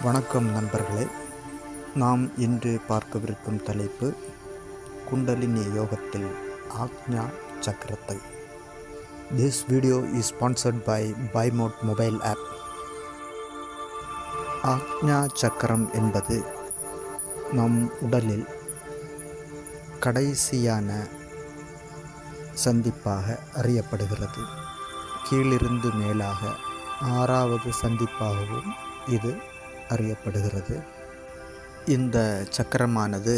வணக்கம் நண்பர்களே. நாம் இன்று பார்க்கவிருக்கும் தலைப்பு குண்டலினி யோகத்தில் ஆக்ஞா சக்கரத்தை. This video is sponsored by BuyMode mobile app. Ajna சக்கரம் என்பது நம் உடலில் கடைசியான சந்திப்பாக அறியப்படுகிறது. கீழிருந்து மேலாக 6வது சந்திப்பாகவும் இது அறியப்படுகிறது. இந்த சக்கரமானது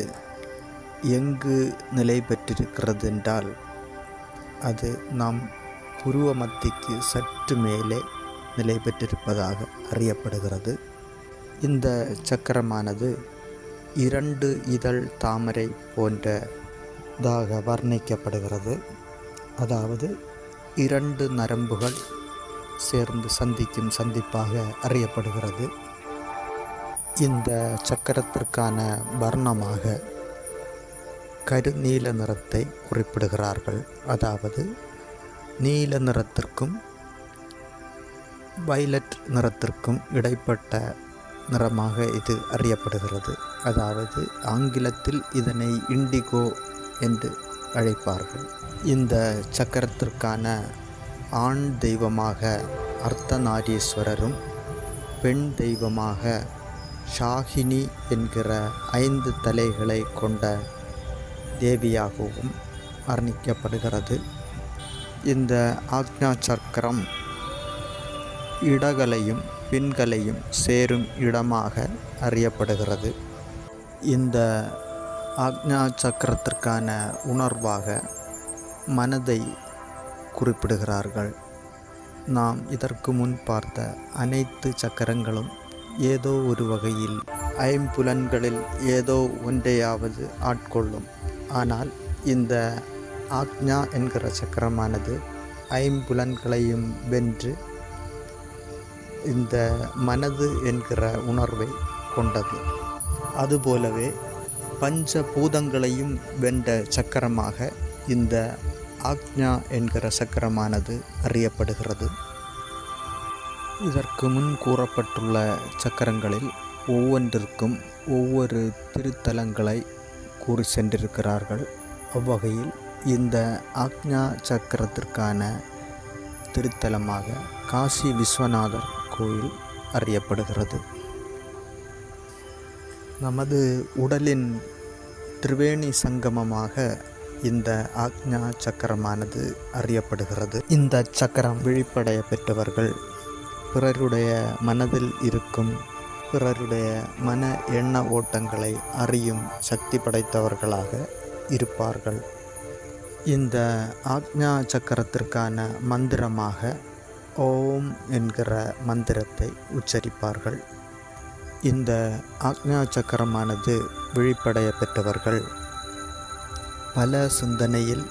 எங்கு நிலை பெற்றிருக்கிறது என்றால் அது நம் புருவ மத்திக்கு சற்று மேலே நிலை பெற்றிருப்பதாக அறியப்படுகிறது. இந்த சக்கரமானது 2 இதழ் தாமரை போன்றதாக வர்ணிக்கப்படுகிறது. அதாவது 2 நரம்புகள் சேர்ந்து சந்திக்கும் சந்திப்பாக அறியப்படுகிறது. இந்த சக்கரத்திற்கான வர்ணமாக கருநீல நிறத்தை குறிப்பிடுகிறார்கள். அதாவது நீல நிறத்திற்கும் வயலட் நிறத்திற்கும் இடைப்பட்ட நிறமாக இது அறியப்படுகிறது. அதாவது ஆங்கிலத்தில் இதனை இண்டிகோ என்று அழைப்பார்கள். இந்த சக்கரத்திற்கான ஆண் தெய்வமாக அர்த்தநாரீஸ்வரரும் பெண் தெய்வமாக ஷாகினி என்கிற 5 தலைகளை கொண்ட தேவியாகவும் வர்ணிக்கப்படுகிறது. இந்த ஆக்ஞா சக்கரம் இடகளையும் பெண்களையும் சேரும் இடமாக அறியப்படுகிறது. இந்த ஆக்ஞா சக்கரத்திற்கான உணர்வாக மனதை குறிப்பிடுகிறார்கள். நாம் இதற்கு முன் பார்த்த அனைத்து சக்கரங்களும் ஏதோ ஒரு வகையில் ஐம்புலன்களில் ஏதோ ஒன்றையாவது ஆட்கொள்ளும். ஆனால் இந்த ஆக்ஞா என்கிற சக்கரமானது ஐம்புலன்களையும் வென்று இந்த மனது என்கிற உணர்வை கொண்டது. அதுபோலவே பஞ்சபூதங்களையும் வென்ற சக்கரமாக இந்த ஆக்ஞா என்கிற சக்கரமானது அறியப்படுகிறது. இதற்கு முன் கூறப்பட்டுள்ள சக்கரங்களில் ஒவ்வொன்றிற்கும் ஒவ்வொரு திருத்தலங்களை கூறி சென்றிருக்கிறார்கள். அவ்வகையில் இந்த ஆக்ஞா சக்கரத்திற்கான திருத்தலமாக காசி விஸ்வநாதர் கோயில் அறியப்படுகிறது. நமது உடலின் திரிவேணி சங்கமமாக இந்த ஆக்ஞா சக்கரமானது அறியப்படுகிறது. இந்த சக்கரம் விழிப்படைய பெற்றவர்கள் பிறருடைய மனதில் இருக்கும் பிறருடைய மன எண்ண ஓட்டங்களை அறியும் சக்தி படைத்தவர்களாக இருப்பார்கள். இந்த ஆக்ஞா சக்கரத்திற்கான மந்திரமாக ஓம் என்கிற மந்திரத்தை உச்சரிப்பார்கள். இந்த ஆக்ஞா சக்கரமானது விழிப்படைய பெற்றவர்கள் பல சிந்தனையில்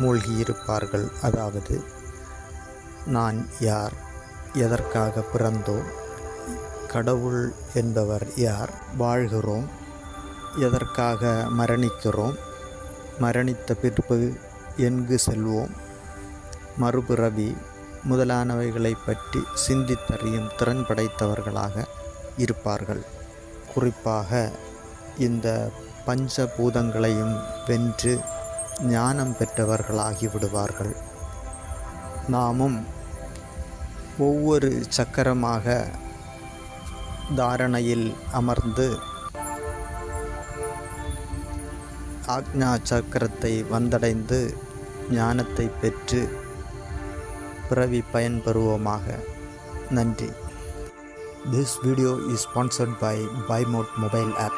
மூழ்கியிருப்பார்கள். அதாவது நான் யார், எதற்காக பிறந்தோம், கடவுள் என்பவர் யார், வாழ்கிறோம், எதற்காக மரணிக்கிறோம், மரணித்த பிறகு எங்கு செல்வோம், மறுபிறவி முதலானவைகளை பற்றி சிந்தித்தறியும் திறன் படைத்தவர்களாக இருப்பார்கள். குறிப்பாக இந்த பஞ்சபூதங்களையும் வென்று ஞானம் பெற்றவர்களாகி விடுவார்கள். நாமும் ஒவ்வொரு சக்கரமாக தாரணையில் அமர்ந்து ஆக்ஞா சக்கரத்தை வந்தடைந்து ஞானத்தை பெற்று பிறவி பயன்பெறுவோமாக. நன்றி. This video is sponsored by BuyMode mobile app.